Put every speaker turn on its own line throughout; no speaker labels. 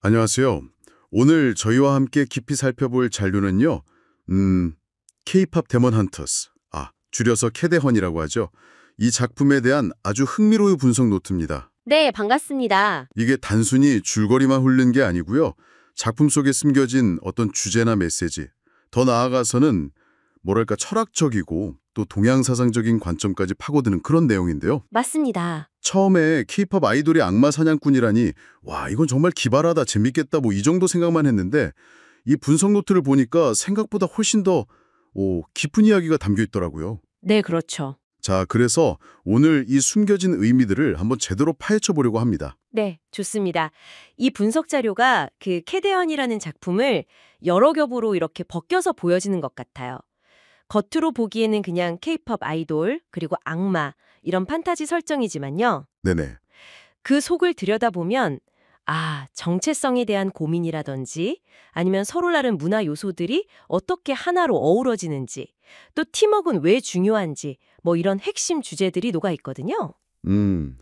안녕하세요. 오늘 저희와 함께 깊이 살펴볼 잔류는요. K-팝 데몬 헌터스, 줄여서 캐데헌이라고 하죠. 이 작품에 대한 아주 흥미로운 분석 노트입니다.
네, 반갑습니다.
이게 단순히 줄거리만 훑는 게 아니고요. 작품 속에 숨겨진 어떤 주제나 메시지, 더 나아가서는 뭐랄까 철학적이고 또 동양사상적인 관점까지 파고드는 그런 내용인데요.
맞습니다.
처음에 K-팝 아이돌이 악마 사냥꾼이라니 와 이건 정말 기발하다 재밌겠다 뭐 이 정도 생각만 했는데 이 분석 노트를 보니까 생각보다 훨씬 더 깊은 이야기가 담겨 있더라고요.
네, 그렇죠.
자, 그래서 오늘 이 숨겨진 의미들을 한번 제대로 파헤쳐 보려고 합니다.
네, 좋습니다. 이 분석 자료가 그 캐데헌이라는 작품을 여러 겹으로 이렇게 벗겨서 보여지는 것 같아요. 겉으로 보기에는 그냥 K-팝 아이돌, 그리고 악마, 이런 판타지 설정이지만요.
네네.
그 속을 들여다보면 정체성에 대한 고민이라든지 아니면 서로 다른 문화 요소들이 어떻게 하나로 어우러지는지 또 팀워크는 왜 중요한지 뭐 이런 핵심 주제들이 녹아 있거든요.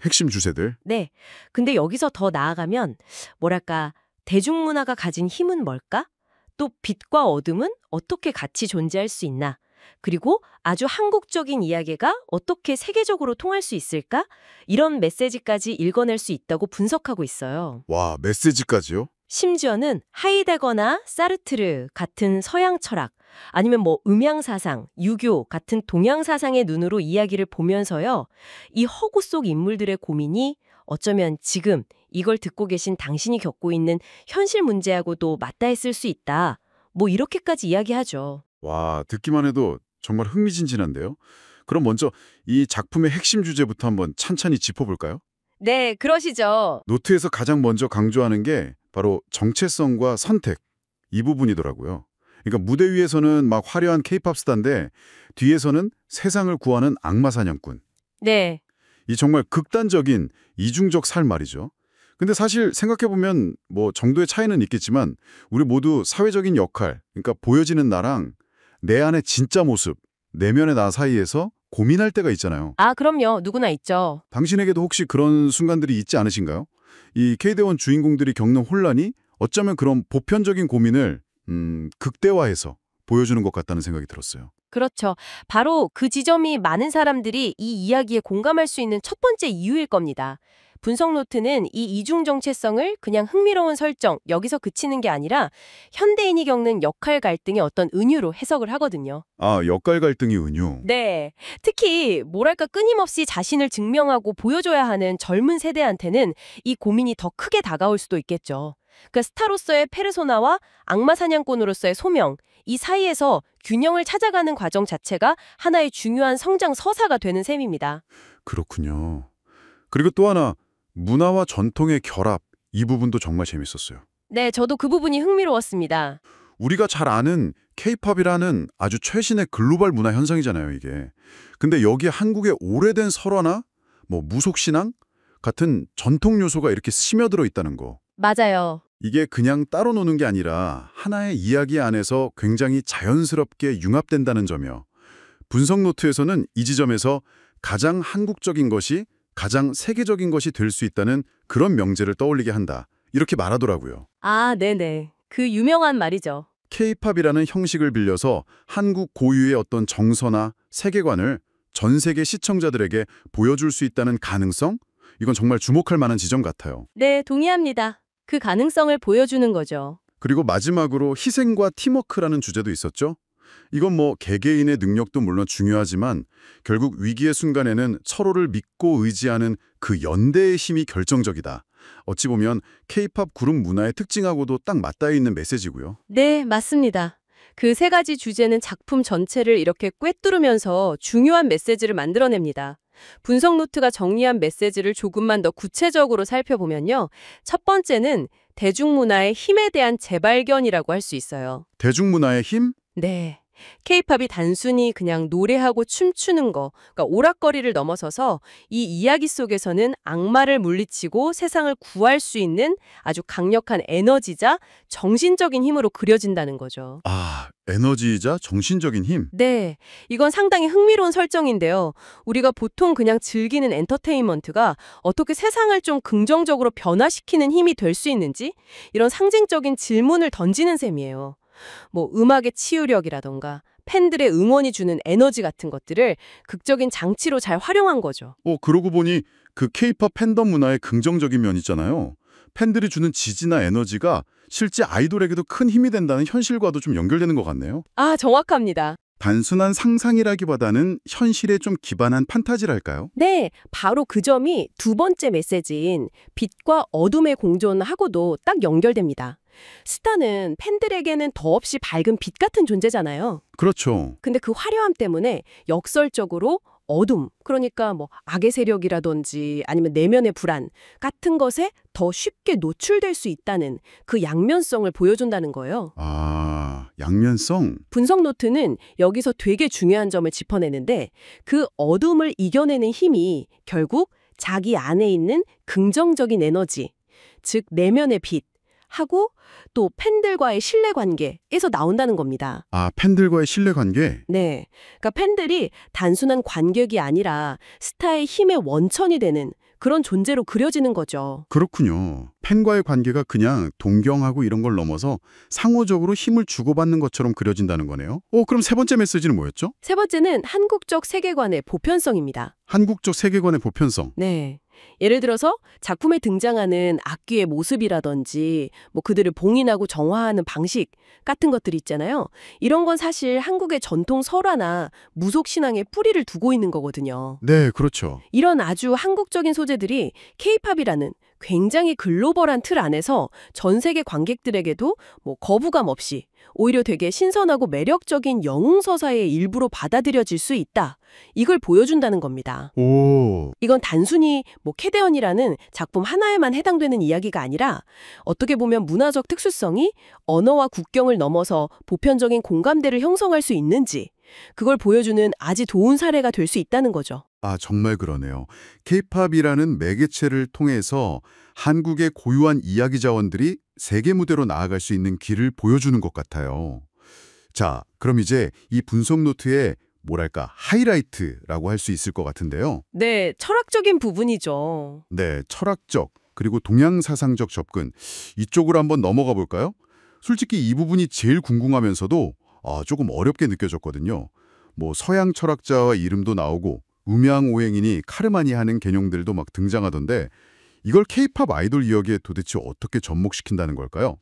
핵심 주제들.
네. 근데 여기서 더 나아가면 뭐랄까 대중문화가 가진 힘은 뭘까? 또 빛과 어둠은 어떻게 같이 존재할 수 있나? 그리고 아주 한국적인 이야기가 어떻게 세계적으로 통할 수 있을까? 이런 메시지까지 읽어낼 수 있다고 분석하고 있어요.
와, 메시지까지요?
심지어는 하이데거나 사르트르 같은 서양 철학, 아니면 뭐 음양사상, 유교 같은 동양사상의 눈으로 이야기를 보면서요. 이 허구 속 인물들의 고민이 어쩌면 지금 이걸 듣고 계신 당신이 겪고 있는 현실 문제하고도 맞닿았을 수 있다. 뭐 이렇게까지 이야기하죠.
와, 듣기만 해도 정말 흥미진진한데요. 그럼 먼저 이 작품의 핵심 주제부터 한번 찬찬히 짚어볼까요?
네, 그러시죠.
노트에서 가장 먼저 강조하는 게 바로 정체성과 선택, 이 부분이더라고요. 그러니까 무대 위에서는 막 화려한 케이팝 스타인데 뒤에서는 세상을 구하는 악마 사냥꾼.
네.
이 정말 극단적인 이중적 삶 말이죠. 근데 사실 생각해보면 뭐 정도의 차이는 있겠지만 우리 모두 사회적인 역할, 그러니까 보여지는 나랑 내 안의 진짜 모습, 내면의 나 사이에서 고민할 때가 있잖아요.
그럼요. 누구나 있죠.
당신에게도 혹시 그런 순간들이 있지 않으신가요? 이 K대원 주인공들이 겪는 혼란이 어쩌면 그런 보편적인 고민을 극대화해서 보여주는 것 같다는 생각이 들었어요.
그렇죠. 바로 그 지점이 많은 사람들이 이 이야기에 공감할 수 있는 첫 번째 이유일 겁니다. 분석 노트는 이 이중 정체성을 그냥 흥미로운 설정, 여기서 그치는 게 아니라 현대인이 겪는 역할 갈등의 어떤 은유로 해석을 하거든요.
역할 갈등이 은유.
네. 특히 뭐랄까 끊임없이 자신을 증명하고 보여줘야 하는 젊은 세대한테는 이 고민이 더 크게 다가올 수도 있겠죠. 그러니까 스타로서의 페르소나와 악마 사냥꾼으로서의 소명, 이 사이에서 균형을 찾아가는 과정 자체가 하나의 중요한 성장 서사가 되는 셈입니다.
그렇군요. 그리고 또 하나, 문화와 전통의 결합, 이 부분도 정말 재밌었어요.
네, 저도 그 부분이 흥미로웠습니다.
우리가 잘 아는 K-팝이라는 아주 최신의 글로벌 문화 현상이잖아요, 이게. 근데 여기에 한국의 오래된 설화나 뭐 무속신앙 같은 전통 요소가 이렇게 스며들어 있다는 거.
맞아요.
이게 그냥 따로 노는 게 아니라 하나의 이야기 안에서 굉장히 자연스럽게 융합된다는 점이요. 분석 노트에서는 이 지점에서 가장 한국적인 것이 가장 세계적인 것이 될 수 있다는 그런 명제를 떠올리게 한다. 이렇게 말하더라고요.
네네. 그 유명한 말이죠.
K-팝이라는 형식을 빌려서 한국 고유의 어떤 정서나 세계관을 전 세계 시청자들에게 보여줄 수 있다는 가능성? 이건 정말 주목할 만한 지점 같아요.
네, 동의합니다. 그 가능성을 보여주는 거죠.
그리고 마지막으로 희생과 팀워크라는 주제도 있었죠. 이건 뭐 개개인의 능력도 물론 중요하지만 결국 위기의 순간에는 서로를 믿고 의지하는 그 연대의 힘이 결정적이다. 어찌 보면 K-팝 그룹 문화의 특징하고도 딱 맞닿아 있는 메시지고요.
네, 맞습니다. 그 세 가지 주제는 작품 전체를 이렇게 꿰뚫으면서 중요한 메시지를 만들어냅니다. 분석 노트가 정리한 메시지를 조금만 더 구체적으로 살펴보면요. 첫 번째는 대중문화의 힘에 대한 재발견이라고 할 수 있어요.
대중문화의 힘?
네. 케이팝이 단순히 그냥 노래하고 춤추는 거, 그러니까 오락거리를 넘어서서 이 이야기 속에서는 악마를 물리치고 세상을 구할 수 있는 아주 강력한 에너지자 정신적인 힘으로 그려진다는 거죠.
아, 에너지이자 정신적인 힘?
네, 이건 상당히 흥미로운 설정인데요. 우리가 보통 그냥 즐기는 엔터테인먼트가 어떻게 세상을 좀 긍정적으로 변화시키는 힘이 될 수 있는지 이런 상징적인 질문을 던지는 셈이에요. 뭐 음악의 치유력이라던가 팬들의 응원이 주는 에너지 같은 것들을 극적인 장치로 잘 활용한 거죠.
그러고 보니 그 케이팝 팬덤 문화의 긍정적인 면 있잖아요. 팬들이 주는 지지나 에너지가 실제 아이돌에게도 큰 힘이 된다는 현실과도 좀 연결되는 것 같네요.
아, 정확합니다.
단순한 상상이라기보다는 현실에 좀 기반한 판타지랄까요?
네, 바로 그 점이 두 번째 메시지인 빛과 어둠의 공존하고도 딱 연결됩니다. 스타는 팬들에게는 더없이 밝은 빛 같은 존재잖아요.
그렇죠.
근데 그 화려함 때문에 역설적으로 어둠, 그러니까 뭐 악의 세력이라든지 아니면 내면의 불안 같은 것에 더 쉽게 노출될 수 있다는 그 양면성을 보여준다는 거예요.
아, 양면성?
분석 노트는 여기서 되게 중요한 점을 짚어내는데 그 어둠을 이겨내는 힘이 결국 자기 안에 있는 긍정적인 에너지, 즉 내면의 빛, 하고 또 팬들과의 신뢰관계에서 나온다는 겁니다.
아, 팬들과의 신뢰관계?
네. 그러니까 팬들이 단순한 관객이 아니라 스타의 힘의 원천이 되는 그런 존재로 그려지는 거죠.
그렇군요. 팬과의 관계가 그냥 동경하고 이런 걸 넘어서 상호적으로 힘을 주고받는 것처럼 그려진다는 거네요. 그럼 세 번째 메시지는 뭐였죠?
세 번째는 한국적 세계관의 보편성입니다.
한국적 세계관의 보편성.
네. 예를 들어서 작품에 등장하는 악귀의 모습이라든지 뭐 그들을 봉인하고 정화하는 방식 같은 것들이 있잖아요. 이런 건 사실 한국의 전통 설화나 무속 신앙에 뿌리를 두고 있는 거거든요.
네, 그렇죠.
이런 아주 한국적인 소재들이 케이팝이라는 굉장히 글로벌한 틀 안에서 전 세계 관객들에게도 뭐 거부감 없이 오히려 되게 신선하고 매력적인 영웅서사의 일부로 받아들여질 수 있다. 이걸 보여준다는 겁니다.
오,
이건 단순히 뭐 캐대언이라는 작품 하나에만 해당되는 이야기가 아니라 어떻게 보면 문화적 특수성이 언어와 국경을 넘어서 보편적인 공감대를 형성할 수 있는지 그걸 보여주는 아주 좋은 사례가 될 수 있다는 거죠.
아, 정말 그러네요. 케이팝이라는 매개체를 통해서 한국의 고유한 이야기 자원들이 세계 무대로 나아갈 수 있는 길을 보여주는 것 같아요. 자, 그럼 이제 이 분석 노트의 뭐랄까 하이라이트라고 할 수 있을 것 같은데요.
네, 철학적인 부분이죠.
네, 철학적 그리고 동양사상적 접근 이쪽으로 한번 넘어가 볼까요? 솔직히 이 부분이 제일 궁금하면서도 조금 어렵게 느껴졌거든요. 뭐 서양 철학자와 이름도 나오고 음양오행이니 카르마니 하는 개념들도 막 등장하던데 이걸 케이팝 아이돌 이야기에 도대체 어떻게 접목시킨다는 걸까요?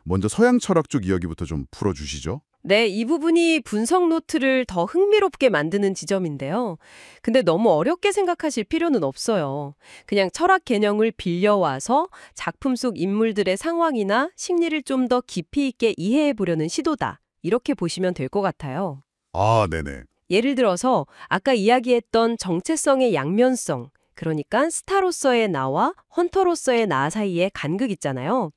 먼저 서양 철학 쪽 이야기부터 좀 풀어주시죠.
네, 이 부분이 분석 노트를 더 흥미롭게 만드는 지점인데요. 근데 너무 어렵게 생각하실 필요는 없어요. 그냥 철학 개념을 빌려와서 작품 속 인물들의 상황이나 심리를 좀 더 깊이 있게 이해해 보려는 시도다. 이렇게 보시면 될 것 같아요.
아, 네네.
예를 들어서 아까 이야기했던 정체성의 양면성, 그러니까 스타로서의 나와 헌터로서의 나 사이의 간극 있잖아요.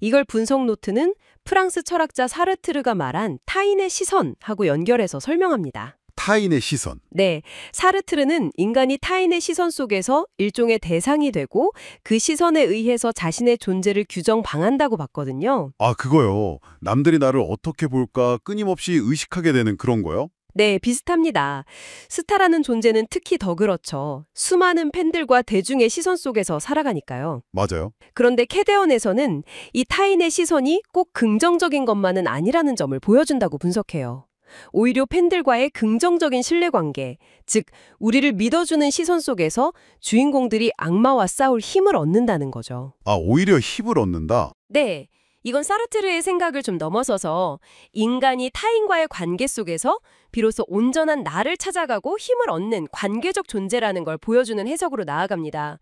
이걸 분석 노트는 프랑스 철학자 사르트르가 말한 타인의 시선하고 연결해서 설명합니다.
타인의 시선.
네, 사르트르는 인간이 타인의 시선 속에서 일종의 대상이 되고 그 시선에 의해서 자신의 존재를 규정방한다고 봤거든요.
아, 그거요. 남들이 나를 어떻게 볼까 끊임없이 의식하게 되는 그런 거요?
네, 비슷합니다. 스타라는 존재는 특히 더 그렇죠. 수많은 팬들과 대중의 시선 속에서 살아가니까요.
맞아요.
그런데 캐데언에서는 이 타인의 시선이 꼭 긍정적인 것만은 아니라는 점을 보여준다고 분석해요. 오히려 팬들과의 긍정적인 신뢰관계, 즉 우리를 믿어주는 시선 속에서 주인공들이 악마와 싸울 힘을 얻는다는 거죠.
아, 오히려 힘을 얻는다.
네, 이건 사르트르의 생각을 좀 넘어서서 인간이 타인과의 관계 속에서 비로소 온전한 나를 찾아가고 힘을 얻는 관계적 존재라는 걸 보여주는 해석으로 나아갑니다.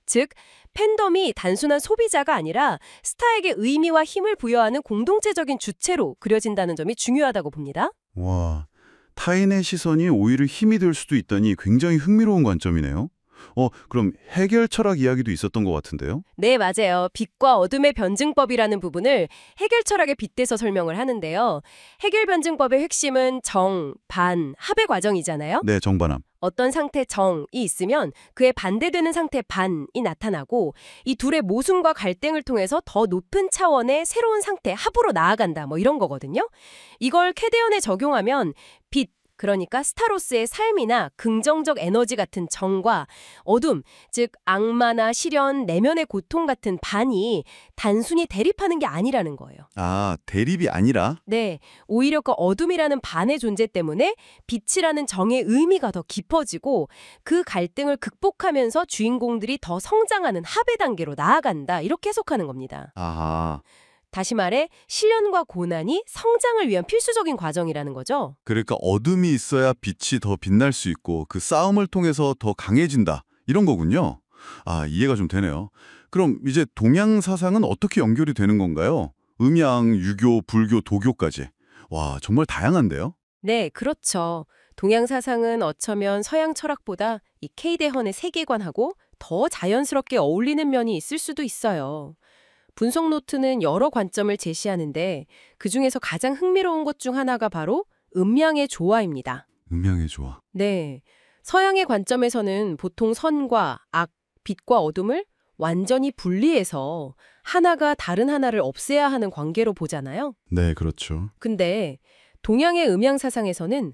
즉, 팬덤이 단순한 소비자가 아니라 스타에게 의미와 힘을 부여하는 공동체적인 주체로 그려진다는 점이 중요하다고 봅니다.
와, 타인의 시선이 오히려 힘이 될 수도 있다니 굉장히 흥미로운 관점이네요. 그럼 해결 철학 이야기도 있었던 것 같은데요?
네, 맞아요. 빛과 어둠의 변증법이라는 부분을 해결 철학에 빗대서 설명을 하는데요. 해결 변증법의 핵심은 정, 반, 합의 과정이잖아요.
네, 정반합.
어떤 상태 정이 있으면 그에 반대되는 상태 반이 나타나고 이 둘의 모순과 갈등을 통해서 더 높은 차원의 새로운 상태 합으로 나아간다. 뭐 이런 거거든요. 이걸 캐데언에 적용하면 빛, 그러니까 스타로스의 삶이나 긍정적 에너지 같은 정과 어둠, 즉 악마나 시련, 내면의 고통 같은 반이 단순히 대립하는 게 아니라는 거예요.
아, 대립이 아니라?
네, 오히려 그 어둠이라는 반의 존재 때문에 빛이라는 정의 의미가 더 깊어지고 그 갈등을 극복하면서 주인공들이 더 성장하는 합의 단계로 나아간다. 이렇게 해석하는 겁니다.
아하.
다시 말해 시련과 고난이 성장을 위한 필수적인 과정이라는 거죠.
그러니까 어둠이 있어야 빛이 더 빛날 수 있고 그 싸움을 통해서 더 강해진다. 이런 거군요. 아, 이해가 좀 되네요. 그럼 이제 동양 사상은 어떻게 연결이 되는 건가요? 음양, 유교, 불교, 도교까지. 와, 정말 다양한데요?
네, 그렇죠. 동양 사상은 어쩌면 서양 철학보다 이 케이데헌의 세계관하고 더 자연스럽게 어울리는 면이 있을 수도 있어요. 분석 노트는 여러 관점을 제시하는데 그중에서 가장 흥미로운 것 중 하나가 바로 음양의 조화입니다.
음양의 조화.
네. 서양의 관점에서는 보통 선과 악, 빛과 어둠을 완전히 분리해서 하나가 다른 하나를 없애야 하는 관계로 보잖아요.
네, 그렇죠.
근데 동양의 음양 사상에서는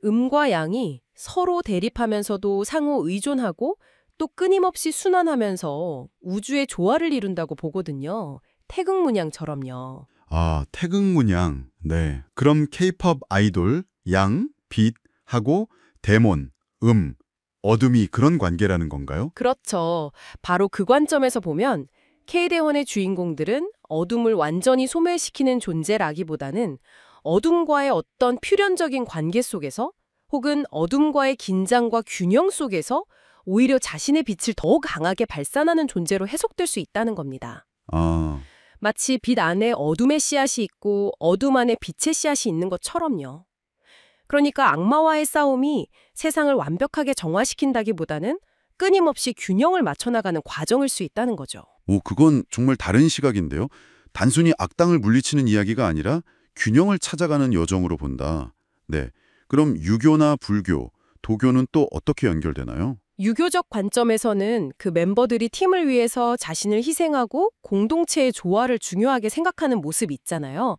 음과 양이 서로 대립하면서도 상호 의존하고 또 끊임없이 순환하면서 우주의 조화를 이룬다고 보거든요. 태극문양처럼요.
아, 태극문양. 네. 그럼 케이팝 아이돌, 양, 빛하고 데몬, 어둠이 그런 관계라는 건가요?
그렇죠. 바로 그 관점에서 보면 케이데헌의 주인공들은 어둠을 완전히 소멸시키는 존재라기보다는 어둠과의 어떤 필연적인 관계 속에서 혹은 어둠과의 긴장과 균형 속에서 오히려 자신의 빛을 더욱 강하게 발산하는 존재로 해석될 수 있다는 겁니다.
아,
마치 빛 안에 어둠의 씨앗이 있고 어둠 안에 빛의 씨앗이 있는 것처럼요. 그러니까 악마와의 싸움이 세상을 완벽하게 정화시킨다기보다는 끊임없이 균형을 맞춰나가는 과정일 수 있다는 거죠.
그건 정말 다른 시각인데요. 단순히 악당을 물리치는 이야기가 아니라 균형을 찾아가는 여정으로 본다. 네. 그럼 유교나 불교, 도교는 또 어떻게 연결되나요?
유교적 관점에서는 그 멤버들이 팀을 위해서 자신을 희생하고 공동체의 조화를 중요하게 생각하는 모습이 있잖아요.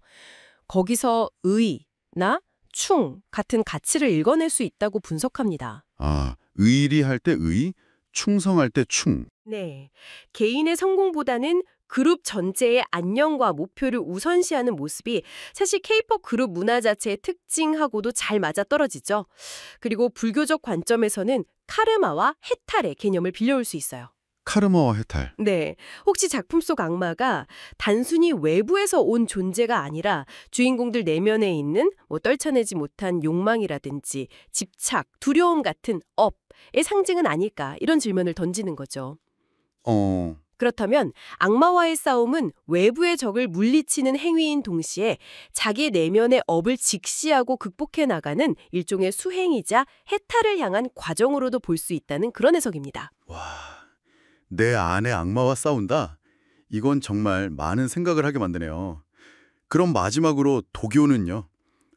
거기서 의나 충 같은 가치를 읽어낼 수 있다고 분석합니다.
아, 의리할 때 의, 충성할 때 충.
네. 개인의 성공보다는 그룹 전체의 안녕과 목표를 우선시하는 모습이 사실 케이팝 그룹 문화 자체의 특징하고도 잘 맞아떨어지죠. 그리고 불교적 관점에서는 카르마와 해탈의 개념을 빌려올 수 있어요.
카르마와 해탈.
네. 혹시 작품 속 악마가 단순히 외부에서 온 존재가 아니라 주인공들 내면에 있는 떨쳐내지 못한 욕망이라든지 집착, 두려움 같은 업의 상징은 아닐까 이런 질문을 던지는 거죠. 그렇다면 악마와의 싸움은 외부의 적을 물리치는 행위인 동시에 자기 내면의 업을 직시하고 극복해 나가는 일종의 수행이자 해탈을 향한 과정으로도 볼 수 있다는 그런 해석입니다.
와, 내 안에 악마와 싸운다? 이건 정말 많은 생각을 하게 만드네요. 그럼 마지막으로 도교는요?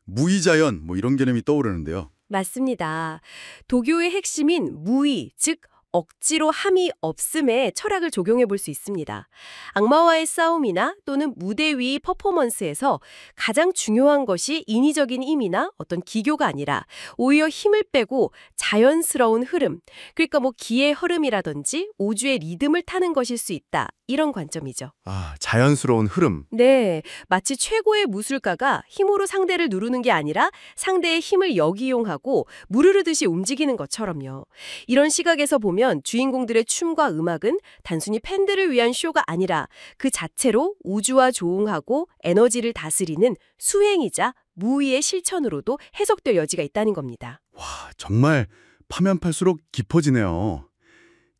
무의자연 이런 개념이 떠오르는데요.
맞습니다. 도교의 핵심인 무의, 즉 억지로 함이 없음에 철학을 적용해 볼 수 있습니다. 악마와의 싸움이나 또는 무대 위 퍼포먼스에서 가장 중요한 것이 인위적인 힘이나 어떤 기교가 아니라 오히려 힘을 빼고 자연스러운 흐름, 그러니까 기의 흐름이라든지 우주의 리듬을 타는 것일 수 있다. 이런 관점이죠.
아, 자연스러운 흐름.
네, 마치 최고의 무술가가 힘으로 상대를 누르는 게 아니라 상대의 힘을 역이용하고 무르르듯이 움직이는 것처럼요. 이런 시각에서 보면 주인공들의 춤과 음악은 단순히 팬들을 위한 쇼가 아니라 그 자체로 우주와 조응하고 에너지를 다스리는 수행이자 무의의 실천으로도 해석될 여지가 있다는 겁니다.
와, 정말 파면 팔수록 깊어지네요.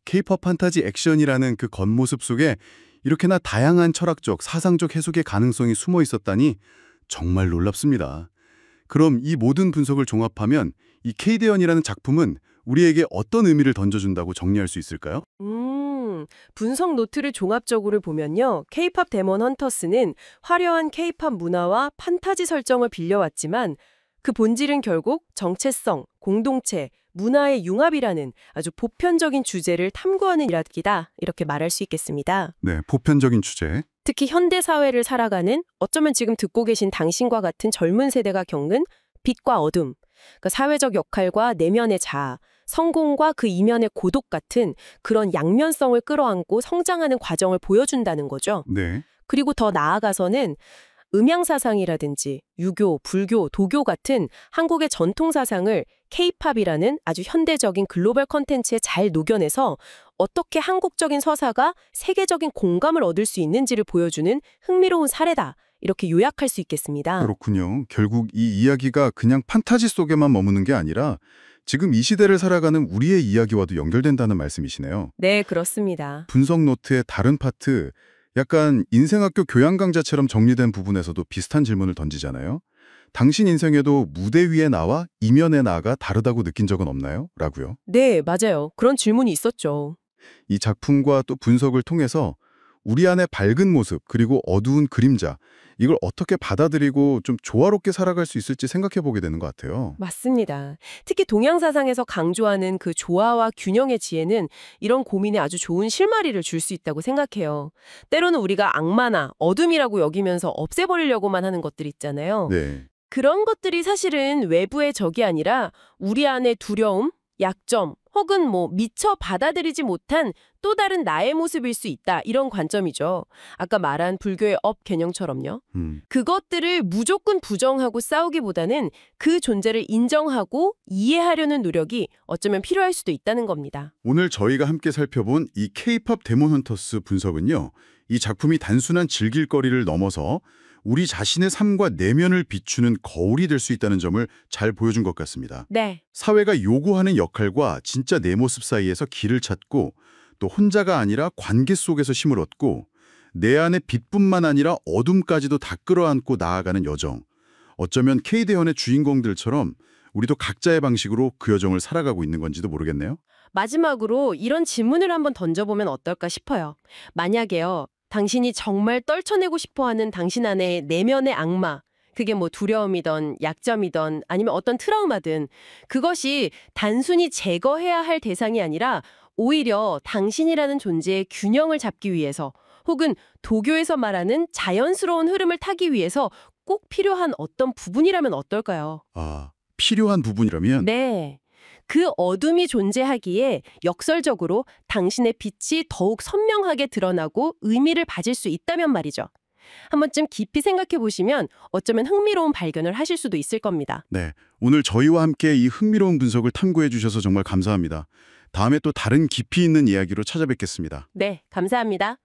케이팝 판타지 액션이라는 그 겉모습 속에 이렇게나 다양한 철학적, 사상적 해석의 가능성이 숨어 있었다니 정말 놀랍습니다. 그럼 이 모든 분석을 종합하면 이 케이데언이라는 작품은 우리에게 어떤 의미를 던져준다고 정리할 수 있을까요?
분석 노트를 종합적으로 보면요. K-팝 데몬 헌터스는 화려한 K-팝 문화와 판타지 설정을 빌려왔지만 그 본질은 결국 정체성, 공동체, 문화의 융합이라는 아주 보편적인 주제를 탐구하는 이야기다. 이렇게 말할 수 있겠습니다.
네, 보편적인 주제.
특히 현대 사회를 살아가는 어쩌면 지금 듣고 계신 당신과 같은 젊은 세대가 겪는 빛과 어둠, 그 사회적 역할과 내면의 자아, 성공과 그 이면의 고독 같은 그런 양면성을 끌어안고 성장하는 과정을 보여준다는 거죠.
네.
그리고 더 나아가서는 음양사상이라든지 유교, 불교, 도교 같은 한국의 전통사상을 K-팝이라는 아주 현대적인 글로벌 컨텐츠에 잘 녹여내서 어떻게 한국적인 서사가 세계적인 공감을 얻을 수 있는지를 보여주는 흥미로운 사례다. 이렇게 요약할 수 있겠습니다.
그렇군요. 결국 이 이야기가 그냥 판타지 속에만 머무는 게 아니라 지금 이 시대를 살아가는 우리의 이야기와도 연결된다는 말씀이시네요.
네, 그렇습니다.
분석 노트의 다른 파트, 약간 인생학교 교양 강좌처럼 정리된 부분에서도 비슷한 질문을 던지잖아요. 당신 인생에도 무대 위에 나와 이면의 나가 다르다고 느낀 적은 없나요? 라고요.
네, 맞아요. 그런 질문이 있었죠.
이 작품과 또 분석을 통해서 우리 안의 밝은 모습 그리고 어두운 그림자, 이걸 어떻게 받아들이고 좀 조화롭게 살아갈 수 있을지 생각해 보게 되는 것 같아요.
맞습니다. 특히 동양사상에서 강조하는 그 조화와 균형의 지혜는 이런 고민에 아주 좋은 실마리를 줄 수 있다고 생각해요. 때로는 우리가 악마나 어둠이라고 여기면서 없애버리려고만 하는 것들 있잖아요.
네.
그런 것들이 사실은 외부의 적이 아니라 우리 안의 두려움, 약점, 혹은 미처 받아들이지 못한 또 다른 나의 모습일 수 있다. 이런 관점이죠. 아까 말한 불교의 업 개념처럼요. 그것들을 무조건 부정하고 싸우기보다는 그 존재를 인정하고 이해하려는 노력이 어쩌면 필요할 수도 있다는 겁니다.
오늘 저희가 함께 살펴본 이 K-팝 데몬 헌터스 분석은요. 이 작품이 단순한 즐길거리를 넘어서 우리 자신의 삶과 내면을 비추는 거울이 될 수 있다는 점을 잘 보여준 것 같습니다.
네.
사회가 요구하는 역할과 진짜 내 모습 사이에서 길을 찾고 또 혼자가 아니라 관계 속에서 힘을 얻고 내 안의 빛뿐만 아니라 어둠까지도 다 끌어안고 나아가는 여정. 어쩌면 K대현의 주인공들처럼 우리도 각자의 방식으로 그 여정을 살아가고 있는 건지도 모르겠네요.
마지막으로 이런 질문을 한번 던져보면 어떨까 싶어요. 만약에요. 당신이 정말 떨쳐내고 싶어하는 당신 안의 내면의 악마, 그게 두려움이든 약점이든 아니면 어떤 트라우마든 그것이 단순히 제거해야 할 대상이 아니라 오히려 당신이라는 존재의 균형을 잡기 위해서 혹은 도교에서 말하는 자연스러운 흐름을 타기 위해서 꼭 필요한 어떤 부분이라면 어떨까요?
아, 필요한 부분이라면?
네. 그 어둠이 존재하기에 역설적으로 당신의 빛이 더욱 선명하게 드러나고 의미를 가질 수 있다면 말이죠. 한 번쯤 깊이 생각해 보시면 어쩌면 흥미로운 발견을 하실 수도 있을 겁니다.
네, 오늘 저희와 함께 이 흥미로운 분석을 탐구해 주셔서 정말 감사합니다. 다음에 또 다른 깊이 있는 이야기로 찾아뵙겠습니다.
네, 감사합니다.